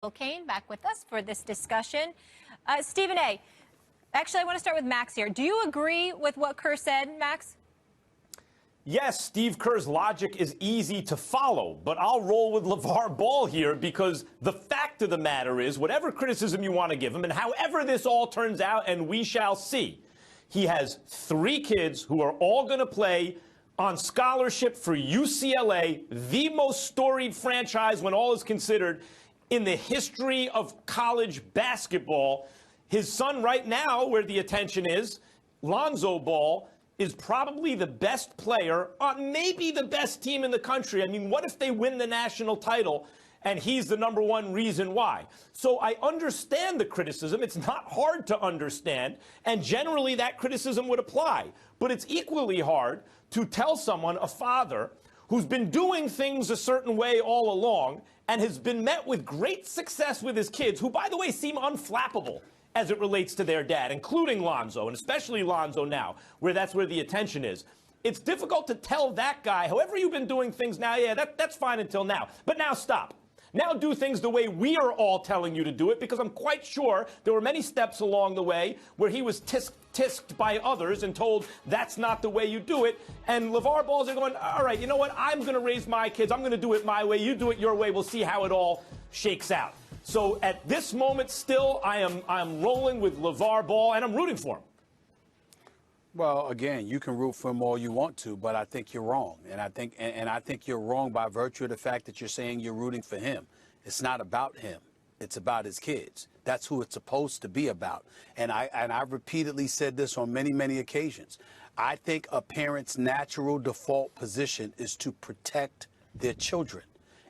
Kane back with us for this discussion. Stephen A., actually, I want to start with Max here. Do you agree with what Kerr said, Max? Yes, Steve Kerr's logic is easy to follow, but I'll roll with LaVar Ball here because the fact of the matter is, whatever criticism you want to give him, and however this all turns out, and we shall see, he has 3 kids who are all going to play on scholarship for UCLA, the most storied franchise when all is considered in the history of college basketball. His son right now, where the attention is, Lonzo Ball, is probably the best player on maybe the best team in the country. I mean, what if they win the national title and he's the #1 reason why? So I understand the criticism. It's not hard to understand, and generally that criticism would apply. But it's equally hard to tell someone, a father, who's been doing things a certain way all along and has been met with great success with his kids, who, by the way, seem unflappable as it relates to their dad, including Lonzo, and especially Lonzo now, where that's where the attention is. It's difficult to tell that guy, however you've been doing things now, yeah, that's fine until now, but now stop. Now do things the way we are all telling you to do it, because I'm quite sure there were many steps along the way where he was tisked by others and told that's not the way you do it. And LaVar Balls are going, all right, you know what? I'm going to raise my kids. I'm going to do it my way. You do it your way. We'll see how it all shakes out. So at this moment still, I'm rolling with LaVar Ball, and I'm rooting for him. Well, again, you can root for him all you want to, but I think you're wrong. And I think you're wrong by virtue of the fact that you're saying you're rooting for him. It's not about him. It's about his kids. That's who it's supposed to be about. And I've repeatedly said this on many, many occasions. I think a parent's natural default position is to protect their children.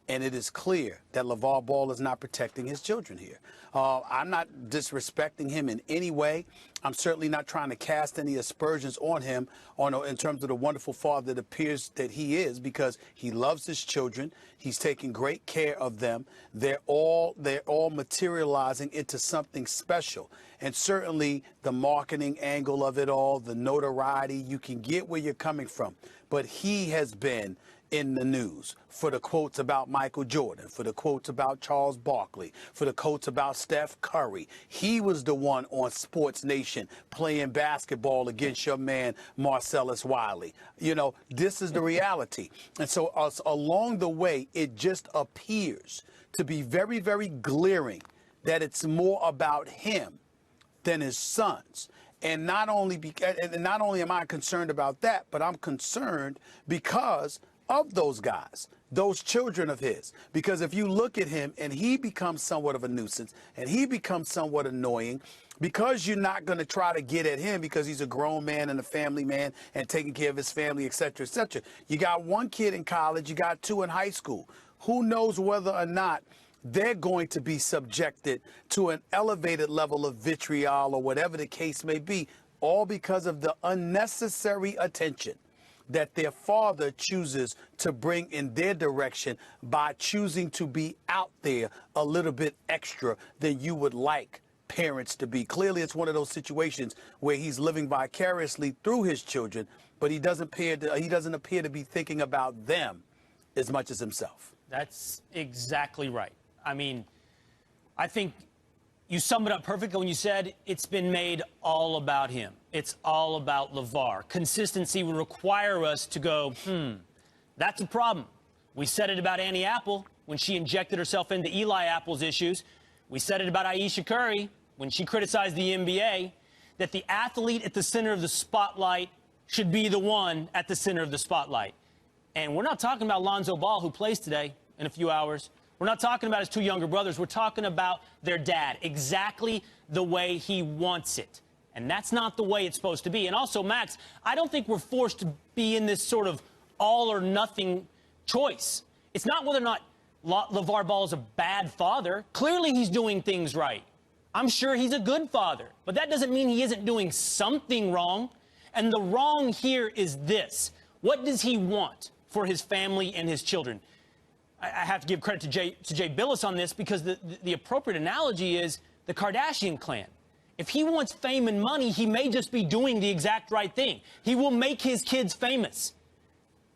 And it is clear that LaVar Ball is not protecting his children here. I'm not disrespecting him in any way. I'm certainly not trying to cast any aspersions on him in terms of the wonderful father that appears that he is, because he loves his children. He's taking great care of them. They're all materializing into something special. And certainly the marketing angle of it all, the notoriety, you can get where you're coming from. But he has been in the news for the quotes about Michael Jordan, for the quotes about Charles Barkley, for the quotes about Steph Curry. He was the one on Sports Nation playing basketball against your man Marcellus Wiley. You know, this is the reality. And so along the way, it just appears to be very, very glaring that it's more about him than his sons. And not only am I concerned about that, but I'm concerned because of those guys, those children of his. Because if you look at him and he becomes somewhat of a nuisance and he becomes somewhat annoying, because you're not going to try to get at him because he's a grown man and a family man and taking care of his family, et cetera, et cetera. You got 1 kid in college, you got 2 in high school. Who knows whether or not they're going to be subjected to an elevated level of vitriol or whatever the case may be, all because of the unnecessary attention that their father chooses to bring in their direction by choosing to be out there a little bit extra than you would like parents to be. Clearly, it's one of those situations where he's living vicariously through his children, but he doesn't appear to be thinking about them as much as himself. That's exactly right. I mean, I think you summed it up perfectly when you said it's been made all about him. It's all about LaVar. Consistency would require us to go, that's a problem. We said it about Annie Apple when she injected herself into Eli Apple's issues. We said it about Ayesha Curry when she criticized the NBA, that the athlete at the center of the spotlight should be the one at the center of the spotlight. And we're not talking about Lonzo Ball, who plays today in a few hours. We're not talking about his 2 younger brothers. We're talking about their dad, exactly the way he wants it. And that's not the way it's supposed to be. And also, Max, I don't think we're forced to be in this sort of all or nothing choice. It's not whether or not LaVar Ball is a bad father. Clearly, he's doing things right. I'm sure he's a good father. But that doesn't mean he isn't doing something wrong. And the wrong here is this. What does he want for his family and his children? I have to give credit to Jay Billis on this, because the appropriate analogy is the Kardashian clan. If he wants fame and money, he may just be doing the exact right thing. He will make his kids famous.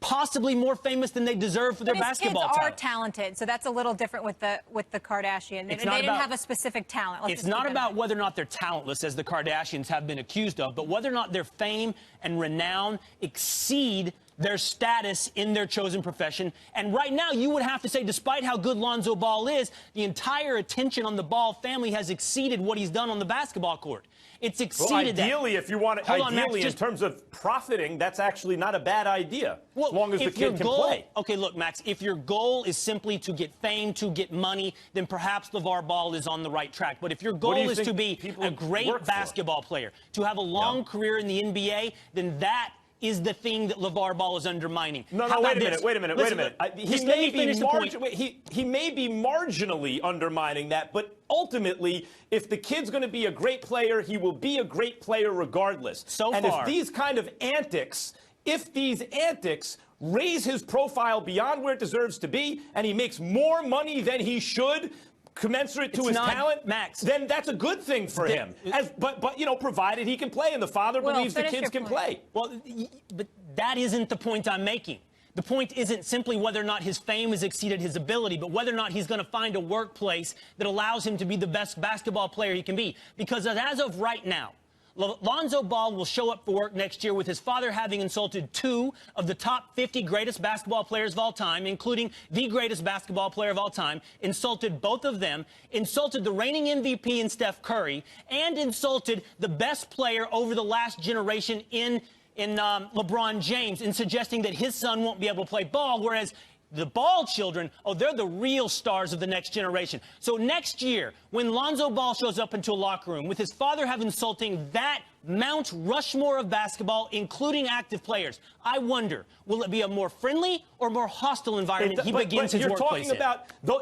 possibly more famous than they deserve for their basketball kids talent. are talented, so that's a little different with the Kardashians. They didn't have a specific talent. It's not about whether or not they're talentless, as the Kardashians have been accused of, but whether or not their fame and renown exceed their status in their chosen profession. And right now, you would have to say, despite how good Lonzo Ball is, the entire attention on the Ball family has exceeded what he's done on the basketball court. It's exceeded that. Ideally, if you want to, in terms of profiting, that's actually not a bad idea, as long as the kid can play. Okay, look, Max, if your goal is simply to get fame, to get money, then perhaps LaVar Ball is on the right track. But if your goal is to be a great basketball player, to have a long career in the NBA, then that is the thing that LaVar Ball is undermining. No, wait a minute. He may be marginally undermining that, but ultimately, if the kid's going to be a great player, he will be a great player regardless. If these kind of antics, raise his profile beyond where it deserves to be, and he makes more money than he should, commensurate to his talent, Max, then that's a good thing for him. But provided he can play, and the father believes the kids can play. Well, but that isn't the point I'm making. The point isn't simply whether or not his fame has exceeded his ability, but whether or not he's going to find a workplace that allows him to be the best basketball player he can be. Because as of right now, Lonzo Ball will show up for work next year with his father having insulted 2 of the top 50 greatest basketball players of all time, including the greatest basketball player of all time, insulted both of them, insulted the reigning MVP in Steph Curry, and insulted the best player over the last generation in LeBron James, in suggesting that his son won't be able to play ball, whereas the Ball children, they're the real stars of the next generation. So next year, when Lonzo Ball shows up into a locker room with his father insulting that Mount Rushmore of basketball, including active players, I wonder, will it be a more friendly or more hostile environment he begins his workplace in?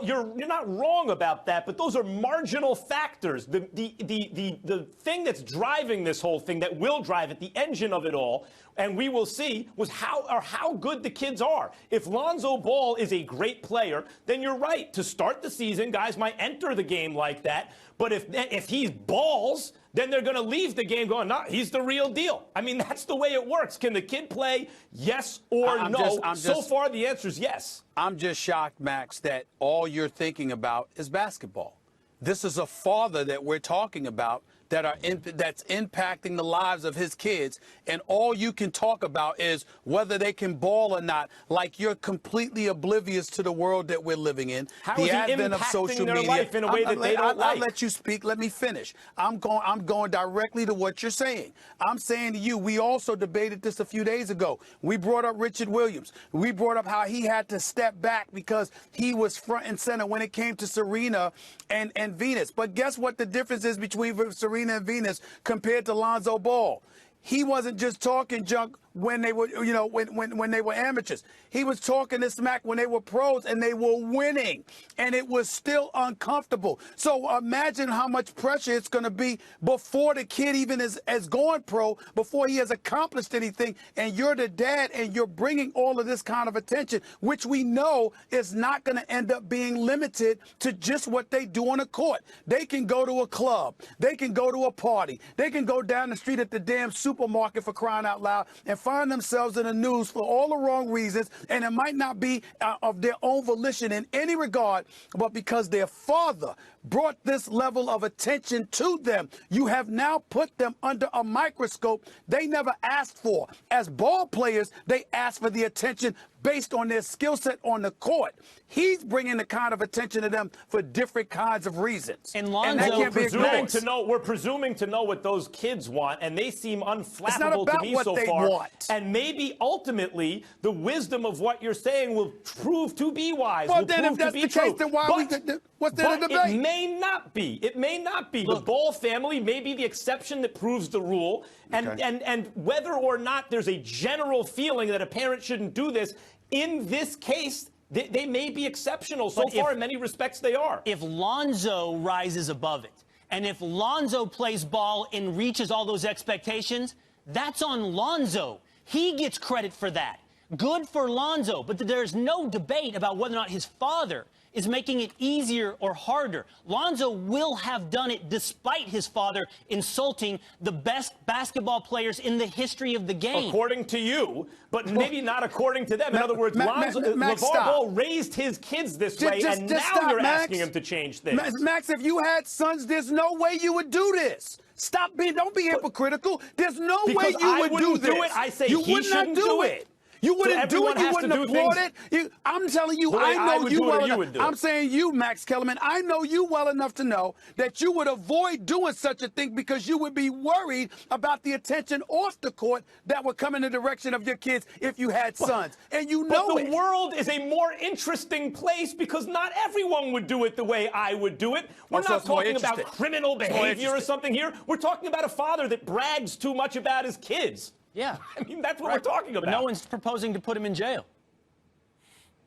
You're not wrong about that, but those are marginal factors. The thing that's driving this whole thing, that will drive it, the engine of it all, and we will see, was how good the kids are. If Lonzo Ball is a great player, then you're right. To start the season, guys might enter the game like that. But if he's balls, then they're going to leave the game going, no, he's the real deal. I mean, that's the way it works. Can the kid play? Yes or no? So far, the answer is yes. I'm just shocked, Max, that all you're thinking about is basketball. This is a father that we're talking about that's impacting the lives of his kids, and all you can talk about is whether they can ball or not, like you're completely oblivious to the world that we're living in. How is he impacting their life in a way that they don't like? I'll let you speak. Let me finish. I'm going directly to what you're saying. I'm saying to you, we also debated this a few days ago. We brought up Richard Williams. We brought up how he had to step back because he was front and center when it came to Serena and Venus. But guess what the difference is between Serena and Venus compared to Lonzo Ball? He wasn't just talking junk when they were, when they were amateurs. He was talking this smack when they were pros and they were winning, and it was still uncomfortable. So imagine how much pressure it's going to be before the kid even is going pro, before he has accomplished anything, and you're the dad and you're bringing all of this kind of attention, which we know is not going to end up being limited to just what they do on the court. They can go to a club. They can go to a party. They can go down the street at the damn supermarket, for crying out loud, and find themselves in the news for all the wrong reasons, and it might not be of their own volition in any regard, but because their father brought this level of attention to them. You have now put them under a microscope they never asked for. As ball players, they ask for the attention based on their skill set on the court. He's bringing the kind of attention to them for different kinds of reasons. And Lonzo, that can't be ignored. We're presuming to know what those kids want, and they seem unflappable to me so far. It's not about what they want. And maybe ultimately the wisdom of what you're saying will prove to be wise. Well, then if that's the case, then what's there to debate? It may not be. It may not be. Look, the Ball family may be the exception that proves the rule. And whether or not there's a general feeling that a parent shouldn't do this, in this case, they may be exceptional. So far, in many respects, they are. If Lonzo rises above it, and if Lonzo plays ball and reaches all those expectations, that's on Lonzo. He gets credit for that. Good for Lonzo, but there's no debate about whether or not his father is making it easier or harder. Lonzo will have done it despite his father insulting the best basketball players in the history of the game. According to you, but maybe not according to them. In other words, LaVar Ball raised his kids this way, and now you're asking him to change things. Max, if you had sons, there's no way you would do this. Don't be hypocritical. There's no way you would do this. I say you he would not shouldn't do it. You wouldn't do it. You wouldn't applaud it. I'm telling you, I know you well enough. I'm saying you, Max Kellerman, I know you well enough to know that you would avoid doing such a thing because you would be worried about the attention off the court that would come in the direction of your kids if you had sons. And you know But the world is a more interesting place because not everyone would do it the way I would do it. We're not talking about criminal behavior or something here. We're talking about a father that brags too much about his kids. Yeah. I mean, that's what we're talking about. But no one's proposing to put him in jail.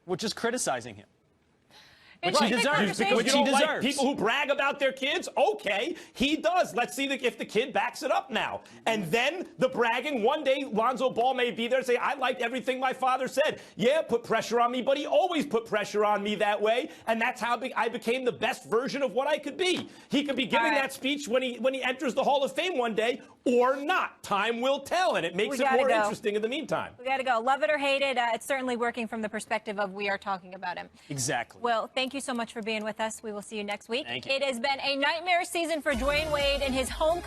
We're just criticizing him. Which he deserves. Because you don't like people who brag about their kids? Okay, he does. Let's see if the kid backs it up now. And then the bragging, one day Lonzo Ball may be there and say, I liked everything my father said. Yeah, put pressure on me, but he always put pressure on me that way. And that's how I became the best version of what I could be. He could be giving that speech when he enters the Hall of Fame one day or not. Time will tell, and it makes it more interesting in the meantime. We got to go. Love it or hate it, it's certainly working from the perspective of we are talking about him. Exactly. Well, thank you so much for being with us. We will see you next week. Thank you. It has been a nightmare season for Dwayne Wade and his homecoming.